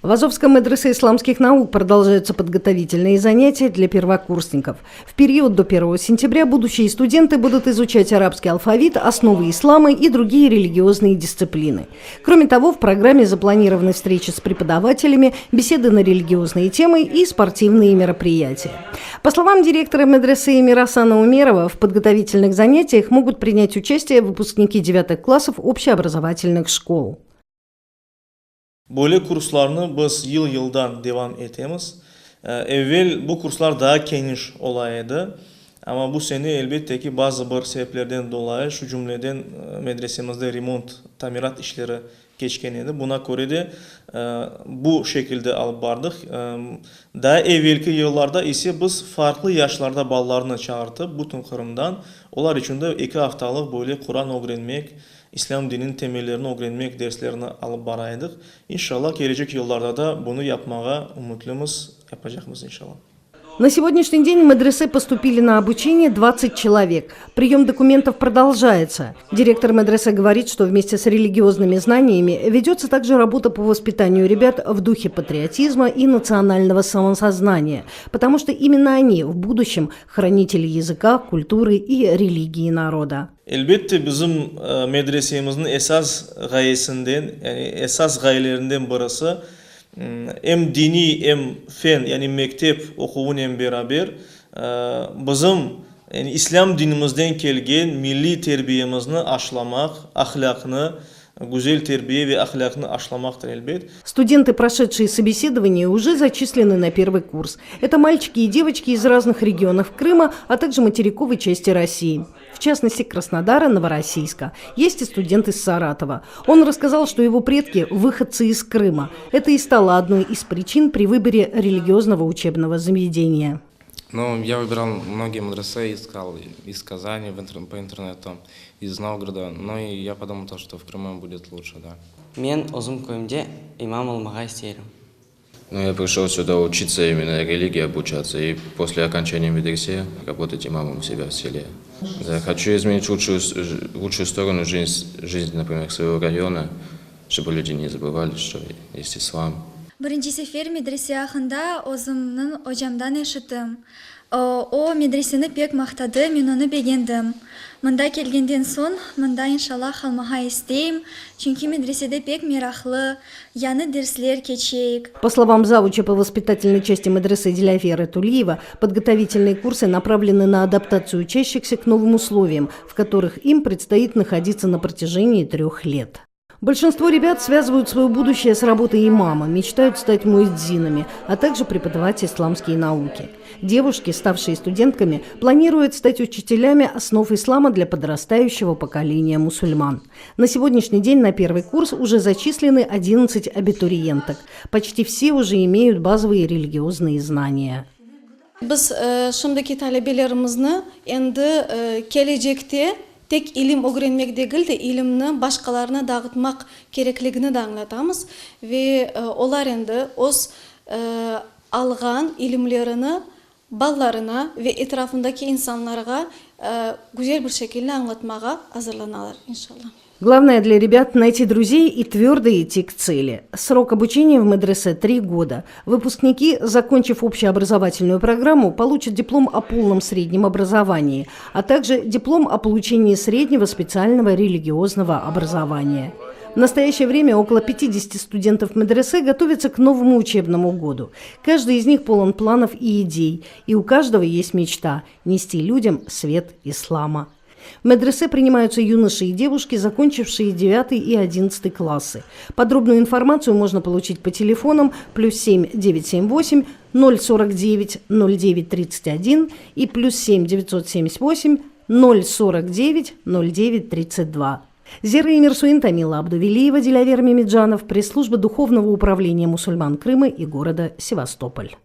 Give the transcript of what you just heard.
В Азовском медресе исламских наук продолжаются подготовительные занятия для первокурсников. В период до 1 сентября будущие студенты будут изучать арабский алфавит, основы ислама и другие религиозные дисциплины. Кроме того, в программе запланированы встречи с преподавателями, беседы на религиозные темы и спортивные мероприятия. По словам директора медресе Мирасана Умерова, в подготовительных занятиях могут принять участие выпускники 9 классов общеобразовательных школ. Böyle kurslarını biz yıldan devam etemiz. Evvel bu kurslar daha geniş olaydı. Ama bu sene elbette ki bazı bir sebeplerden dolayı şu cümleden medresemizde remont, tamirat işleri geçken edi. Buna göre de bu şekilde alıp bardık. Daha evvelki yıllarda ise biz farklı yaşlarda ballarını çağırtıp bütün Kırım'dan onlar için de 2 haftalık böyle Kur'an öğrenmek, İslam dininin temellerini öğrenmek derslerini alıp baraydık. İnşallah gelecek yıllarda da bunu yapmaya umutluyuz, yapacağımız inşallah. На сегодняшний день в медресе поступили на обучение 20 человек. Прием документов продолжается. Директор медресе говорит, что вместе с религиозными знаниями ведется также работа по воспитанию ребят в духе патриотизма и национального самосознания, потому что именно они в будущем хранители языка, культуры и религии народа. Elbette bizim medresemizin esas gayelerinden birisi hem dini hem fen yani mektep okuvunla beraber bizim yani İslam dinimizden gelgen milli terbiyemizni aşlamak, ahlakını, güzel terbiye ve ahlakını aşlamaktır elbet. Студенты, прошедшие собеседование, уже зачислены на первый курс. Это мальчики и девочки из разных регионов Крыма, а также материковой части России. В частности, Краснодара, Новороссийска. Есть и студент из Саратова. Он рассказал, что его предки – выходцы из Крыма. Это и стало одной из причин при выборе религиозного учебного заведения. Ну, я выбирал многие медресе, искал из Казани по интернету, из Новгорода. Но и я подумал, что в Крыму будет лучше, да. Мен озым көмде имам Алмагай серим. Ну, я пришел сюда учиться именно религии, обучаться, и после окончания медресе работать имамом у себя в селе. Да, хочу изменить лучшую сторону жизни, например, своего района, чтобы люди не забывали, что есть ислам. Birinci sefer medrese hakkında özümün hocamdan eşittim. O medreseni pek maktadı, men onu beğendim. Mında kelgenden son, mında inşallah kalmağa isteyim. Çünkü medresede pek meraklı, yanı dersler geçecek. По словам завуча по воспитательной части медресе Диляферы Тулиева, подготовительные курсы направлены на адаптацию учащихся к новым условиям, в которых им предстоит находиться на протяжении 3 лет. Большинство ребят связывают свое будущее с работой имама, мечтают стать муэдзинами, а также преподавать исламские науки. Девушки, ставшие студентками, планируют стать учителями основ ислама для подрастающего поколения мусульман. На сегодняшний день на первый курс уже зачислены 11 абитуриенток. Почти все уже имеют базовые религиозные знания. Biz şimdiki talebelerimizni endi gelecekte tek ilim öğrenmek değil de ilimni başkalarına dağıtmak gerekligini de anlatamiz ve olar endi öz algan ilimlerini ballarına ve etrafındaki insanlara güzel bir şekilde anlatmağa hazırlanırlar inşallah. Главное для ребят – найти друзей и твердо идти к цели. Срок обучения в медресе – 3 года. Выпускники, закончив общеобразовательную программу, получат диплом о полном среднем образовании, а также диплом о получении среднего специального религиозного образования. В настоящее время около 50 студентов медресе готовятся к новому учебному году. Каждый из них полон планов и идей, и у каждого есть мечта – нести людям свет ислама. В медресе принимаются юноши и девушки, закончившие 9 и 11 классы. Подробную информацию можно получить по телефонам +7 978 049 09 31 и +7 978 049 09 32. Зера Эмирсуин, Тамила Абдувелиева, Диляфер Мемеджанов, пресс-служба Духовного управления мусульман Крыма и города Севастополь.